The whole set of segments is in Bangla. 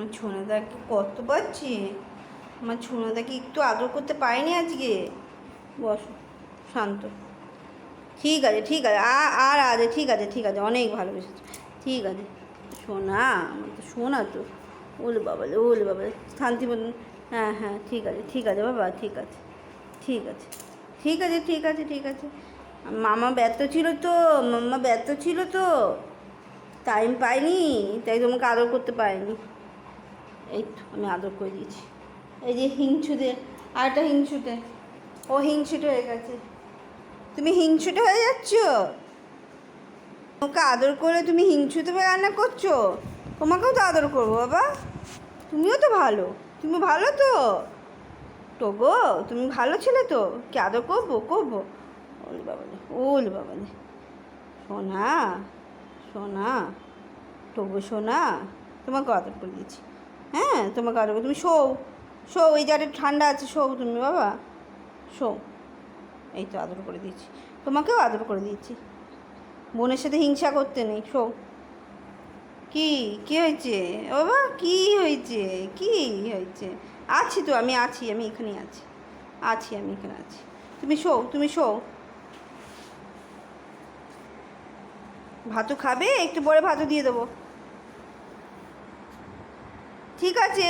আমার ছোনাদাকে কত পাচ্ছি, আমার ছোনাদাকে একটু আদর করতে পারিনি আজকে। বসো, শান্ত। ঠিক আছে ঠিক আছে, আর আজ ঠিক আছে ঠিক আছে, অনেক ভালোবেসেছো, ঠিক আছে। সোনা, আমার তো সোনা তো। ওলে বাবা রে, ওলে বাবা রে, শান্তি মতন। হ্যাঁ হ্যাঁ, ঠিক আছে ঠিক আছে বাবা, ঠিক আছে ঠিক আছে ঠিক আছে ঠিক আছে ঠিক আছে। মামা ব্যস্ত ছিল তো, মাম্মা ব্যস্ত ছিল তো, টাইম পাইনি, তাই তোমাকে আদর করতে পারিনি। এই তো আমি আদর করে দিয়েছি। এই যে হিংসুটে, আরেকটা হিংসুটে, ও হিংসুটে হয়ে গেছে। তুমি হিংসুটে হয়ে যাচ্ছ, ওকে আদর করে তুমি হিংসুটে হয়ে রান্না করছো। তোমাকেও তো আদর করবো বাবা, তুমিও তো ভালো, তুমি ভালো তো। গো তুমি ভালো ছেলে তো, কি আদর করবো করবো। ওলে বাবা রে, ওলে বাবা রে, সোনা সোনা, তবু সোনা, তোমাকে আদর করে দিয়েছি। হ্যাঁ তোমাকে আদর করে, তুমি শোও শোও, এই জায়গাটা ঠান্ডা আছে, শোও তুমি বাবা, শোও। এই তো আদর করে দিয়েছি, তোমাকেও আদর করে দিয়েছি। বোনের সাথে হিংসা করতে নেই, শোও। কি কি হয়েছে বাবা, কি হয়েছে, কি হয়েছে? আছি তো, আমি আছি, আমি এখানেই আছি, আছি আমি এখানে আছি। তুমি শোও, তুমি শোও। ভাতও খাবে, একটু পরে ভাতও দিয়ে দেবো। ঠিক আছে,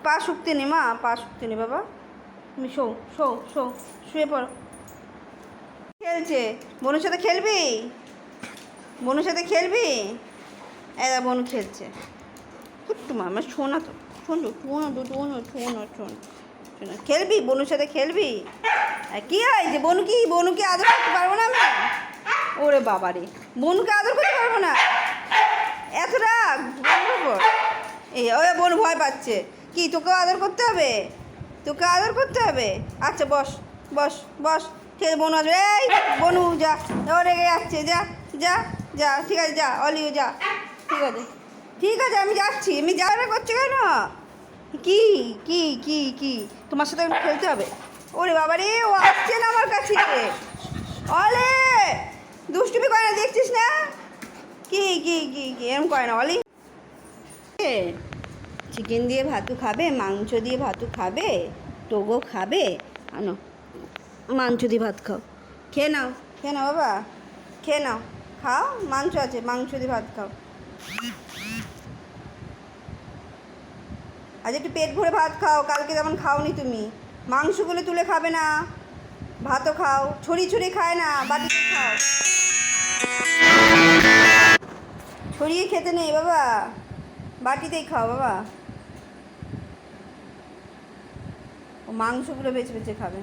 পা শুকতে নে মা, পা শুকতে নে বাবা। তুমি শোও শোও শোও, শুয়ে পড়ো। খেলছে, বোনের সাথে খেলবি, বোনের সাথে খেলবি। এরা বোন খেলছে। তোমার আমার শোনা তো, শোনো শোনো শোনো শোনো শোনো শোনো, খেলবি বোনের সাথে খেলবি। কী হয় যে বনুকে আদর করতে পারবো না আমি? ওরে বাবা রে, বোনকে আদর করতে পারবো না, এত রাগ বোনের উপর। এই ওই বোন ভয় পাচ্ছে, কি তোকেও আদর করতে হবে, তোকে আদর করতে হবে। আচ্ছা বস বস বস, ঠিক আছে বনু আসবে। এই বনু যা, ও রেগে যাচ্ছে, যা যা যা, ঠিক আছে যা, অলিও যা, ঠিক আছে ঠিক আছে, আমি যাচ্ছি। আমি যাওয়া করছো কেন? কি কি কি কি তোমার সাথে খেলতে হবে? ওরে বাবা রে, ও আসছে না আমার কাছে। অলে দুষ্টুমি করে না, দেখছিস না? কি কি কি কি এরম করে না অলি। চিকেন দিয়ে ভাতু খাবে, মাংস দিয়ে ভাতু খাবে, টোগো খাবে। আনো মাংস দিয়ে ভাত খাও, খেয়ে নাও, খেয়ে নাও বাবা, খেয়ে নাও, খাও, মাংস আছে, মাংস দিয়ে ভাত খাও। আজ একটু পেট ভরে ভাত খাও, কালকে যেমন খাওনি তুমি। মাংসগুলো তুলে খাবে না, ভাতও খাও, ছড়ি ছড়ি খায় না, বাটিতে খাও। ছড়িয়ে খেতে নেই বাবা, বাটিতেই খাও বাবা। ও মাংসগুলো বেছে বেছে খাবে।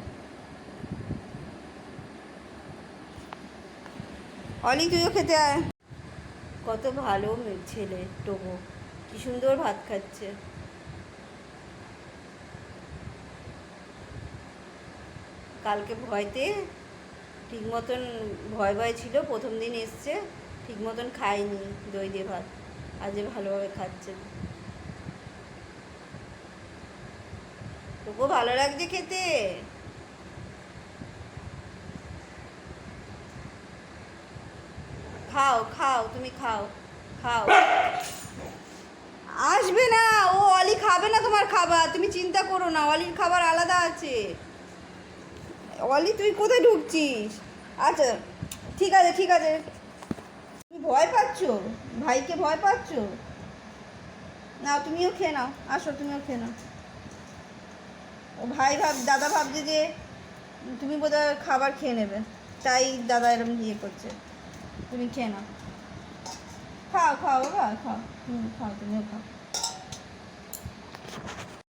অলি তুইও খেতে আয়। কত ভালো ছেলে টোবো, কি সুন্দর ভাত খাচ্ছে। কালকে ভয়তে ঠিক মতন ভয় ভয় ছিল, প্রথম দিন এসছে ঠিক মতন খায়নি দই দিয়ে ভাত, আজ ভালোভাবে খাচ্ছে। তোকেও ভালো লাগছে খেতে? খাও খাও, তুমি খাও খাও। আসবে না ও, অলি খাবে না তোমার খাবার, তুমি চিন্তা করো না, অলির খাবার আলাদা আছে। অলি তুই কোথায় ঢুকছিস? আচ্ছা ঠিক আছে ঠিক আছে, তুমি ভয় পাচ্ছ, ভাইকে ভয় পাচ্ছ না, তুমিও খেয়ে নাও, আসো তুমিও খেয়ে নাও। ও ভাই দাদা ভাবছে যে তুমি বোধহয় খাবার খেয়ে নেবে, তাই দাদা এরকম ইয়ে করছে। তুমি খেয়ে নাও, খাও খাও বাবা খাও, খাও তুমিও খাও।